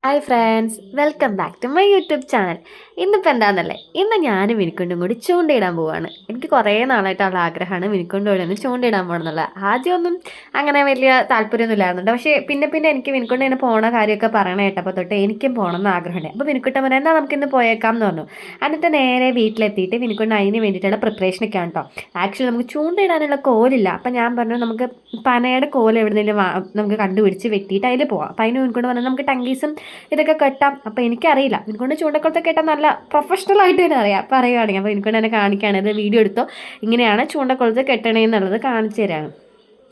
Hi friends, welcome back to my YouTube channel. ഇന്നിപ്പോൾ എന്താണെന്നല്ലേ, ഇന്ന് ഞാനും മിനിക്കൊണ്ടും കൂടി ചൂണ്ടയിടാൻ പോവാണ്. എനിക്ക് കുറേ നാളായിട്ടുള്ള ആഗ്രഹമാണ് മിനിക്കൊണ്ട് കൂടെ ഒന്ന് ചൂണ്ടയിടാൻ പോകണമെന്നുള്ളത്. ആദ്യമൊന്നും അങ്ങനെ വലിയ താല്പര്യമൊന്നും ഇല്ലായിരുന്നുണ്ട്. പക്ഷേ പിന്നെ പിന്നെ എനിക്ക് മിനിക്കൊണ്ട് ഇങ്ങനെ പോണ കാര്യമൊക്കെ പറയണ കേട്ടപ്പോൾ തൊട്ട് എനിക്കും പോകണം എന്ന് ആഗ്രഹമുണ്ട്. അപ്പോൾ മിനിക്കുട്ടൻ പറഞ്ഞാൽ എന്താ നമുക്കിന്ന് പോയേക്കാം എന്ന് പറഞ്ഞു. എന്നിട്ട് നേരെ വീട്ടിലെത്തിയിട്ട് മിനിക്കൊണ്ട് അതിന് വേണ്ടിയിട്ടുള്ള പ്രിപ്പറേഷനൊക്കെ ആണ് കേട്ടോ. ആക്ച്വലി നമുക്ക് ചൂണ്ടയിടാനുള്ള കോലില്ല. അപ്പം ഞാൻ പറഞ്ഞു നമുക്ക് പനയുടെ കോൽ എവിടെയെങ്കിലും നമുക്ക് കണ്ടുപിടിച്ച് വെട്ടിയിട്ട് അതിൽ പോവാം. അപ്പം അതിന് മിനിക്കൊണ്ട് പറഞ്ഞാൽ നമുക്ക് ടങ്കീസും ഇതൊക്കെ കെട്ടാം. അപ്പോൾ എനിക്കറിയില്ല, എനിക്കൊണ്ട് ചൂണ്ടക്കുളത്ത് കെട്ടാൻ നല്ല പ്രൊഫഷണൽ ആയിട്ട് തന്നെ അറിയാം പറയുകയാണെങ്കിൽ. അപ്പോൾ എനിക്കൊണ്ട് തന്നെ കാണിക്കുകയാണ്, ഇത് വീഡിയോ എടുത്തോ, ഇങ്ങനെയാണ് ചൂണ്ടക്കുളത്ത് കെട്ടണേന്നുള്ളത് കാണിച്ചു തരാണ്.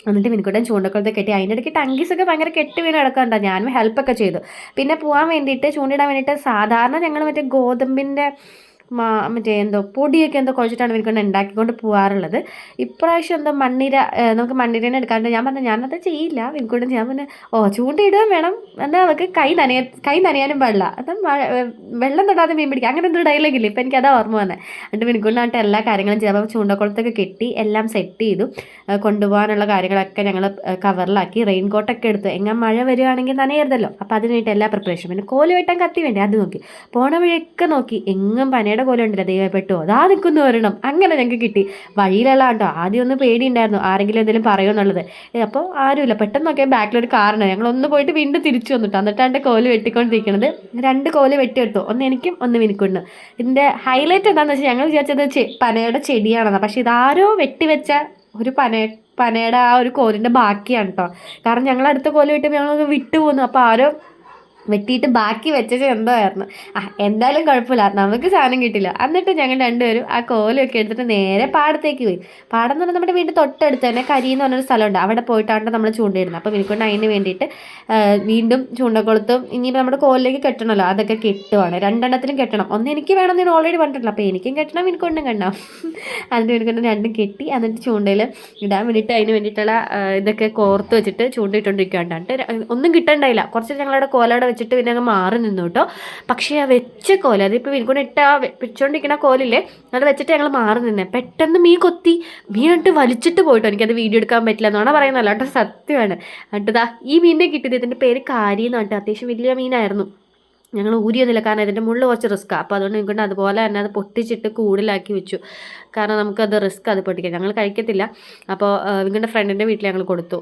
എന്നിട്ട് മിനിക്കൂട്ടൻ ചൂണ്ടക്കുളത്ത് കെട്ടി അതിൻ്റെ ഇടയ്ക്ക് ടങ്കീസൊക്കെ ഭയങ്കര കെട്ടി വീണ് കിടക്കണ്ട. ഞാനും ഹെൽപ്പൊക്കെ ചെയ്തു. പിന്നെ പോകാൻ വേണ്ടിയിട്ട് ചൂണ്ടിടാൻ വേണ്ടിയിട്ട് സാധാരണ ഞങ്ങൾ മറ്റേ ഗോതമ്പിൻ്റെ മറ്റേ എന്തോ പൊടിയൊക്കെ എന്തോ കുഴച്ചിട്ടാണ് ഇവർക്കൊണ്ട് ഉണ്ടാക്കിക്കൊണ്ട് പോകാറുള്ളത്. ഇപ്രാവശ്യം എന്തോ മണ്ണിര, നമുക്ക് മണ്ണിരനെ എടുക്കാണ്ട് ഞാൻ പറഞ്ഞു ഞാനത് ചെയ്യില്ല. ഇവർക്കൊണ്ട് ഞാൻ പറഞ്ഞു ചൂണ്ടയിടുകയും വേണം, എന്നാൽ നമുക്ക് കൈ നനയാനും പാടില്ല, അത് വെള്ളം തൊടാതെ മീൻ പിടിക്കുക, അങ്ങനെ എന്തോ ഡയലോഗില്ല. ഇപ്പം എനിക്കതാ ഓർമ്മ വന്നത്. എന്നിട്ട് മിനിക്കൊണ്ടായിട്ട് എല്ലാ കാര്യങ്ങളും ചെയ്തു. അപ്പോൾ ചൂണ്ടക്കുളത്തൊക്കെ കെട്ടി എല്ലാം സെറ്റ് ചെയ്തു. കൊണ്ടുപോകാനുള്ള കാര്യങ്ങളൊക്കെ ഞങ്ങൾ കവറിലാക്കി. റെയിൻ കോട്ടൊക്കെ എടുത്തു, എങ്ങനെ മഴ വരികയാണെങ്കിൽ നനയരുതല്ലോ. അപ്പോൾ അതിന് വേണ്ടി എല്ലാ പ്രിപ്പറേഷൻ. പിന്നെ കോല് വെട്ടാൻ കത്തി വേണ്ടേ, അത് നോക്കി. പോണ വഴിയൊക്കെ നോക്കി, എങ്ങും പനയുടെ കോല ഉണ്ടല്ലോ, ദൈവം പെട്ടോ അതാ നിൽക്കുന്നു വരണം. അങ്ങനെ ഞങ്ങൾക്ക് കിട്ടി. വഴിയിലുള്ള കേട്ടോ. ആദ്യം ഒന്ന് പേടിയുണ്ടായിരുന്നു ആരെങ്കിലും എന്തെങ്കിലും പറയുമെന്നുള്ളത്. അപ്പോൾ ആരുമില്ല. പെട്ടെന്ന് നോക്കിയാൽ ബാക്കിലൊരു കാറുണ്ട്. ഞങ്ങളൊന്ന് പോയിട്ട് വീണ്ടും തിരിച്ചു വന്നിട്ട് എന്നിട്ടാണ്ട് കോല് വെട്ടിക്കൊണ്ടിരിക്കുന്നത്. 2 കോല് വെട്ടിയെടുത്തു, ഒന്ന് എനിക്കും ഒന്ന് മിനിക്കുണ്ട്. ഇതിൻ്റെ ഹൈലൈറ്റ് എന്താണെന്ന് വെച്ചാൽ ഞങ്ങൾ വിചാരിച്ചത് പനയുടെ ചെടിയാണെന്ന്. പക്ഷെ ഇതാരോ വെട്ടിവെച്ച ഒരു പനയുടെ ആ ഒരു കോലിൻ്റെ ബാക്കിയാണ് കേട്ടോ. കാരണം ഞങ്ങൾ അടുത്ത കോല് വെട്ടുമ്പോൾ ഞങ്ങളൊന്ന് വിട്ടു പോന്നു. അപ്പോൾ ആരോ വെട്ടിയിട്ട് ബാക്കി വെച്ചത് എന്തോ ആയിരുന്നു. എന്തായാലും കുഴപ്പമില്ല, നമുക്ക് സാധനം കിട്ടില്ല. എന്നിട്ട് ഞങ്ങൾ രണ്ടുപേരും ആ കോലൊക്കെ എടുത്തിട്ട് നേരെ പാടത്തേക്ക് പോയി. പാടം എന്ന് പറഞ്ഞാൽ നമ്മുടെ വീട്ടിൽ തൊട്ടടുത്ത് തന്നെ കരി എന്ന് പറഞ്ഞൊരു സ്ഥലമുണ്ട്. അവിടെ പോയിട്ടാണ് നമ്മൾ ചൂണ്ടയിടുന്നത്. അപ്പോൾ എനിക്കൊണ്ട് അതിന് വേണ്ടിയിട്ട് വീണ്ടും ചൂണ്ടക്കുളത്തും ഇനിയിപ്പോൾ നമ്മുടെ കോലിലേക്ക് കെട്ടണമല്ലോ, അതൊക്കെ കെട്ടുവാണ്. 2 കെട്ടണം. ഒന്ന് എനിക്ക് വേണമെന്ന് ഞാൻ ഓൾറെഡി പറഞ്ഞിട്ടില്ല. അപ്പോൾ എനിക്കും കെട്ടണം, എനിക്കൊണ്ടും കെട്ടണം. അതിന് എനിക്കൊണ്ട് രണ്ടും കെട്ടി എന്നിട്ട് ചൂണ്ടയിൽ ഇടാൻ വേണ്ടിയിട്ട് അതിന് വേണ്ടിയിട്ടുള്ള ഇതൊക്കെ കോർത്ത് വെച്ചിട്ട് ചൂണ്ടയിട്ടുകൊണ്ടിരിക്കുകയാണ്. ഒന്നും കിട്ടണ്ടായില്ല. കുറച്ച് ഞങ്ങളുടെ കോലവിടെ വെച്ചിട്ട് പിന്നെ അങ്ങ് മാറി നിന്നു കേട്ടോ. പക്ഷേ ആ വെച്ച കോല, അതിപ്പോൾ എനിക്കൊണ്ട് ഇട്ട വെച്ചുകൊണ്ടിരിക്കുന്ന കോലില്ലേ, അത് വെച്ചിട്ട് ഞങ്ങൾ മാറി നിന്നേ. പെട്ടെന്ന് മീൻ കൊത്തി. മീനിട്ട് വലിച്ചിട്ട് പോയിട്ടോ. എനിക്കത് വീഡിയോ എടുക്കാൻ പറ്റില്ല എന്നാണ് പറയുന്നതല്ല കേട്ടോ, സത്യമാണ്. എന്നിട്ട് ഈ മീനിനെ കിട്ടിയത്, ഇതിൻ്റെ പേര് കാരി എന്ന് പറഞ്ഞിട്ട് അത്യാവശ്യം വലിയ മീനായിരുന്നു. ഞങ്ങൾ ഊരിയൊന്നുമില്ല, കാരണം ഇതിൻ്റെ മുള്ള് കുറച്ച് റിസ്ക്കാണ്. അപ്പോൾ അതുകൊണ്ട് എനിക്കൊണ്ട് അതുപോലെ തന്നെ അത് പൊട്ടിച്ചിട്ട് കൂടിലാക്കി വെച്ചു. കാരണം നമുക്കത് റിസ്ക്, അത് പൊട്ടിക്കാൻ ഞങ്ങൾ കഴിക്കത്തില്ല. അപ്പോൾ നിങ്ങളുടെ ഫ്രണ്ടിൻ്റെ വീട്ടിൽ ഞങ്ങൾ കൊടുത്തു.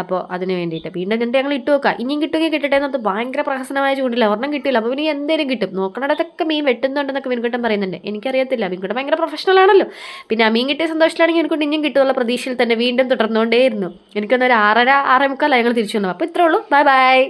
അപ്പോൾ അതിന് വേണ്ടിയിട്ട് വീണ്ടും എന്നിട്ട് ഞങ്ങൾ ഇട്ട് വെക്കാം. ഇനിയും കിട്ടുമെങ്കിൽ കിട്ടട്ടെ എന്നൊക്കെ. ഭയങ്കര പ്രഹസനമായ ചൂണ്ടില്ല, ഒരെണ്ണം കിട്ടില്ല. അപ്പോൾ പിന്നെ എന്തേലും കിട്ടും. നോക്കണതൊക്കെ മീൻ വെട്ടുന്നുണ്ടെന്നൊക്കെ മീൻകുട്ടൻ പറയുന്നുണ്ട്. എനിക്കറിയത്തില്ല, മീൻകുട്ടൻ ഭയങ്കര പ്രൊഫഷണൽ ആണല്ലോ. പിന്നെ ആ മീൻ കിട്ടിയ സന്തോഷത്തിലാണെങ്കിൽ എനിക്കൊണ്ട് ഇനിയും കിട്ടുമെന്നുള്ള പ്രതീക്ഷയിൽ തന്നെ വീണ്ടും തുടർന്നുകൊണ്ടേയിരുന്നു. എനിക്കൊന്നൊരു 6:30, 6:45 ഞങ്ങൾ തിരിച്ചു വന്നു. അപ്പോൾ ഇത്രേ ഉള്ളൂ. Bye bye.